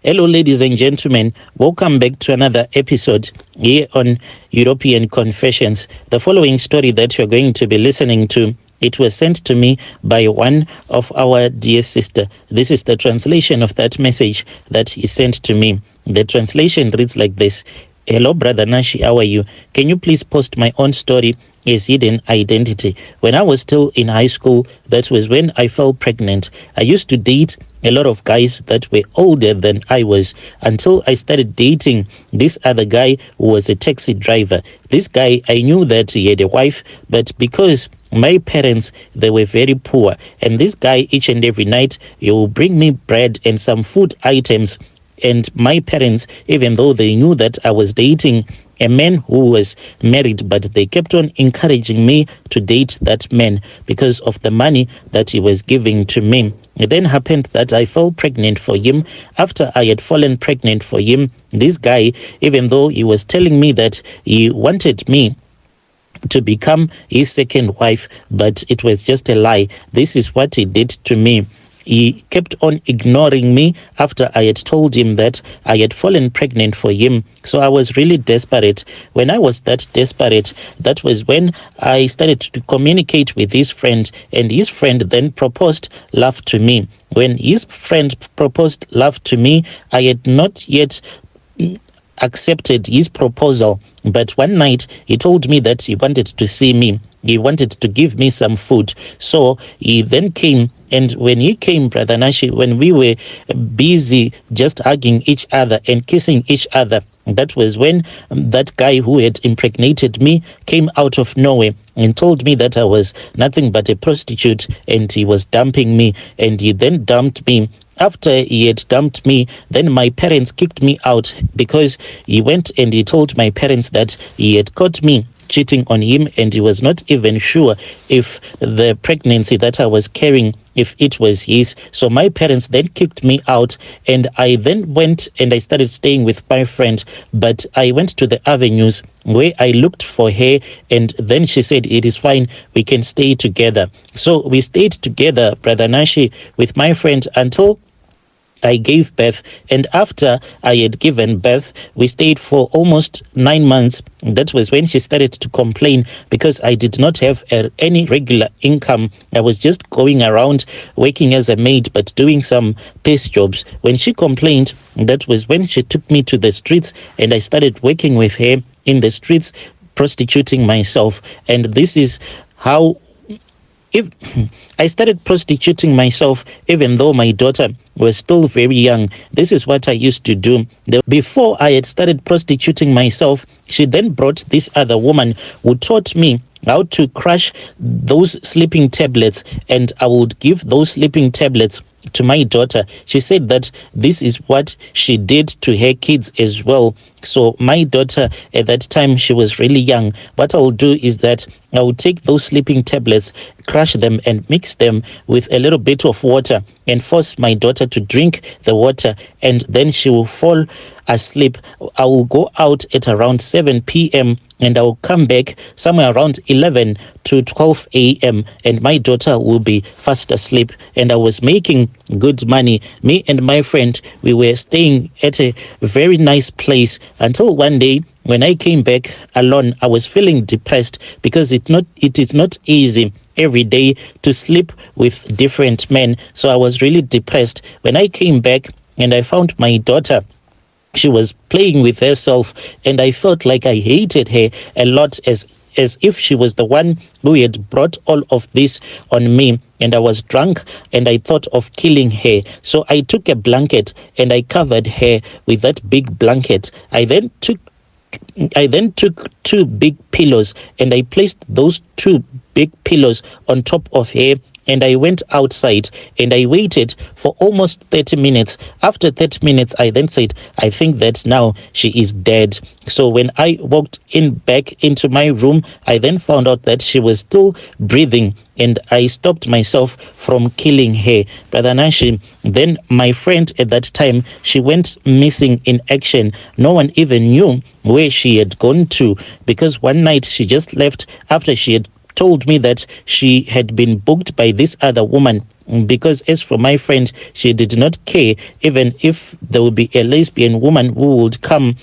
Hello, ladies and gentlemen. Welcome back to another episode here on European Confessions. The following story that you're going to be listening to, it was sent to me by one of our dear sister. This is the translation of that message that he sent to me. The translation reads like this. Hello, Brother Nashi, how are you? Can you please post my own story as hidden identity? When I was still in high school, that was when I fell pregnant. I used to date a lot of guys that were older than I was until I started dating this other guy who was a taxi driver. This guy, I knew that he had a wife, but because my parents, they were very poor, and this guy each and every night, he will bring me bread and some food items. And my parents, even though they knew that I was dating a man who was married, but they kept on encouraging me to date that man because of the money that he was giving to me. It then happened that I fell pregnant for him. After I had fallen pregnant for him, this guy, even though he was telling me that he wanted me to become his second wife, but it was just a lie. This is what he did to me. He kept on ignoring me after I had told him that I had fallen pregnant for him. So I was really desperate. When I was that desperate, that was when I started to communicate with his friend, and his friend then proposed love to me. When his friend proposed love to me, I had not yet accepted his proposal. But one night, he told me that he wanted to see me. He wanted to give me some food. So he then came, and when he came, Brother Nashi, when we were busy just hugging each other and kissing each other, that was when that guy who had impregnated me came out of nowhere and told me that I was nothing but a prostitute, and he was dumping me, and he then dumped me. After he had dumped me, then my parents kicked me out because he went and he told my parents that he had caught me cheating on him, and he was not even sure if the pregnancy that I was carrying, if it was his. So my parents then kicked me out, and I then went and I started staying with my friend. But I went to the avenues where I looked for her, and then she said, it is fine, we can stay together. So we stayed together, Brother Nashi, with my friend until I gave birth. And after I had given birth, we stayed for almost 9 months. That was when she started to complain because I did not have any regular income. I was just going around working as a maid, but doing some piece jobs. When she complained, that was when she took me to the streets, and I started working with her in the streets, prostituting myself. And this is how if I started prostituting myself, even though my daughter was still very young. This is what I used to do. Before I had started prostituting myself, she then brought this other woman who taught me how to crush those sleeping tablets, and I would give those sleeping tablets to my daughter. She said that this is what she did to her kids as well. So my daughter at that time, she was really young. What I'll do is that I will take those sleeping tablets, crush them and mix them with a little bit of water and force my daughter to drink the water, and then she will fall asleep. I will go out at around 7 p.m. and I will come back somewhere around 11 to 12 a.m. and my daughter will be fast asleep. And I was making good money. Me and my friend, we were staying at a very nice place until one day when I came back alone, I was feeling depressed because it is not easy every day to sleep with different men. So I was really depressed. When I came back and I found my daughter, she was playing with herself, and I felt like I hated her a lot, as if she was the one who had brought all of this on me. And I was drunk and I thought of killing her. So I took a blanket and I covered her with that big blanket. I then took 2 big pillows and I placed those 2 big pillows on top of her, and I went outside and I waited for almost 30 minutes. After 30 minutes, I then said, I think that now she is dead. So when I walked back into my room, I then found out that she was still breathing, and I stopped myself from killing her. Brother Nashi, then my friend at that time, she went missing in action. No one even knew where she had gone to, because one night she just left after she had told me that she had been booked by this other woman because as for my friend, she did not care even if there would be a lesbian woman who would come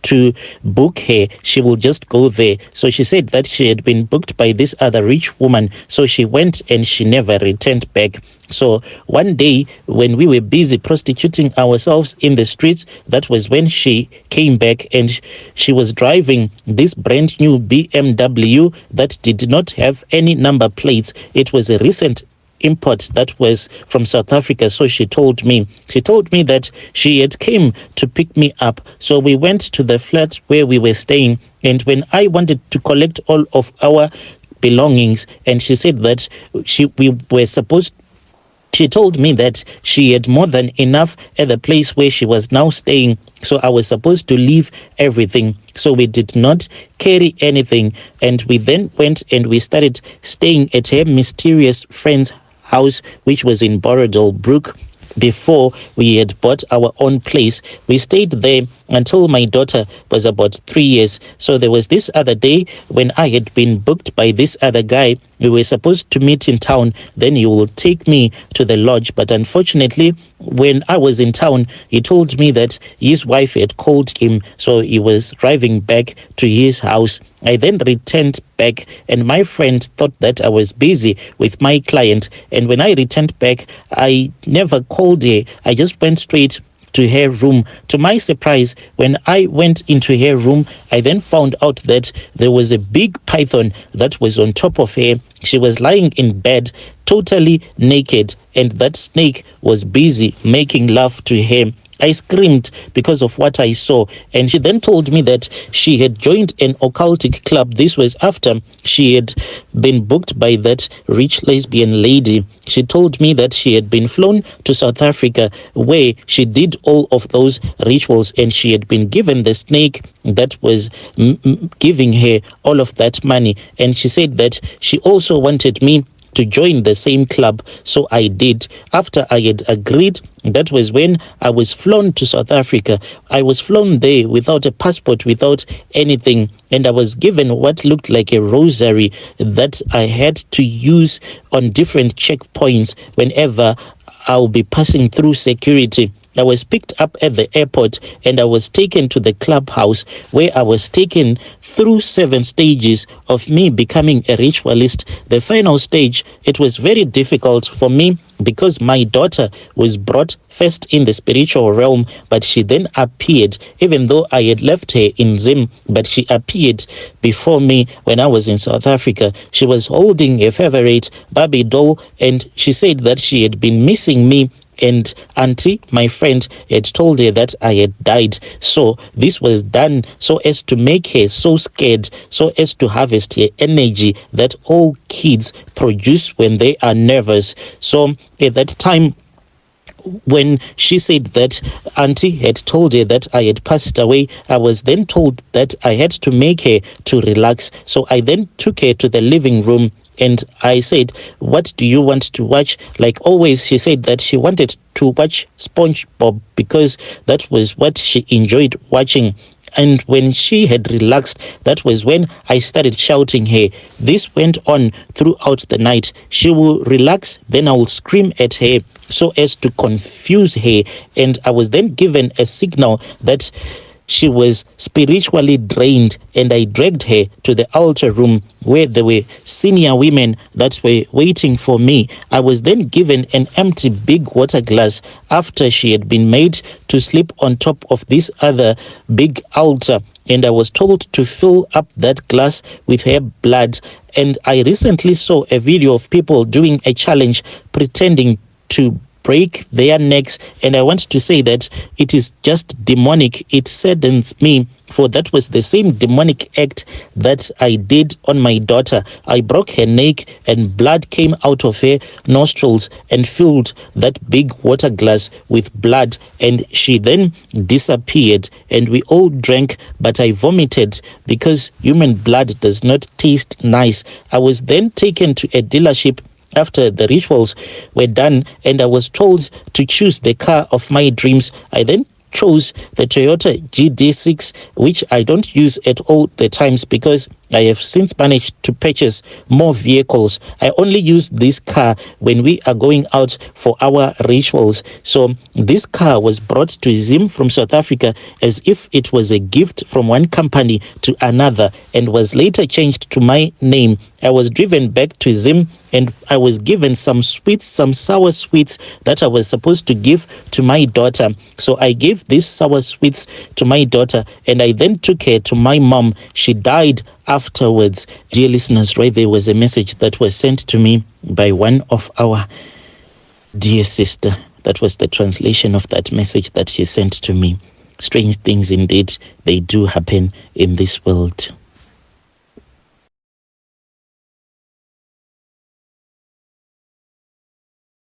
to book her, she will just go there. So she said that she had been booked by this other rich woman, so she went and she never returned back. So one day when we were busy prostituting ourselves in the streets, that was when she came back, and she was driving this brand new BMW that did not have any number plates. It was a recent import that was from South Africa. So she told me that she had came to pick me up. So we went to the flat where we were staying, and when I wanted to collect all of our belongings, and she said that she told me that she had more than enough at the place where she was now staying, so I was supposed to leave everything. So we did not carry anything, and we then went and we started staying at her mysterious friend's house, which was in Brook. Before we had bought our own place, we stayed there until my daughter was about 3 years. So there was this other day when I had been booked by this other guy. We were supposed to meet in town, then he will take me to the lodge. But unfortunately, when I was in town, he told me that his wife had called him, so he was driving back to his house. I then returned back, and my friend thought that I was busy with my client. And when I returned back, I never called her. I just went straight to her room. To my surprise, when I went into her room, I then found out that there was a big python that was on top of her. She was lying in bed, totally naked, and that snake was busy making love to her. I screamed because of what I saw, and she then told me that she had joined an occultic club. This was after she had been booked by that rich lesbian lady. She told me that she had been flown to South Africa, where she did all of those rituals, and she had been given the snake that was giving her all of that money. And she said that she also wanted me to join the same club, so I did. After I had agreed, that was when I was flown to South Africa. I was flown there without a passport, without anything, and I was given what looked like a rosary that I had to use on different checkpoints whenever I'll be passing through security. I was picked up at the airport, and I was taken to the clubhouse, where I was taken through 7 stages of me becoming a ritualist. The final stage, it was very difficult for me because my daughter was brought first in the spiritual realm, but she then appeared, even though I had left her in Zim, but she appeared before me when I was in South Africa. She was holding a favorite Barbie doll, and she said that she had been missing me, and Auntie, my friend, had told her that I had died. So this was done so as to make her so scared, so as to harvest her energy that all kids produce when they are nervous. So at that time, when she said that Auntie had told her that I had passed away, I was then told that I had to make her to relax. So I then took her to the living room, and I said, "What do you want to watch?" Like always, she said that she wanted to watch SpongeBob because that was what she enjoyed watching. And when she had relaxed, that was when I started shouting her. This went on throughout the night. She will relax, then I will scream at her so as to confuse her. And I was then given a signal that she was spiritually drained, and I dragged her to the altar room where there were senior women that were waiting for me. I was then given an empty big water glass after she had been made to sleep on top of this other big altar, and I was told to fill up that glass with her blood. And I recently saw a video of people doing a challenge pretending to break their necks, and I want to say that it is just demonic. It saddens me, for that was the same demonic act that I did on my daughter. I broke her neck, and blood came out of her nostrils and filled that big water glass with blood, and she then disappeared, and we all drank, but I vomited because human blood does not taste nice. I was then taken to a dealership after the rituals were done, and I was told to choose the car of my dreams. I then chose the Toyota GD6, which I don't use at all the times because I have since managed to purchase more vehicles. I only use this car when we are going out for our rituals. So this car was brought to Zim from South Africa as if it was a gift from one company to another and was later changed to my name. I was driven back to Zim and I was given some sweets, some sour sweets that I was supposed to give to my daughter. So I gave these sour sweets to my daughter and I then took her to my mom. She died afterwards. Dear listeners, right there was a message that was sent to me by one of our dear sister. That was the translation of that message that she sent to me. Strange things indeed, they do happen in this world.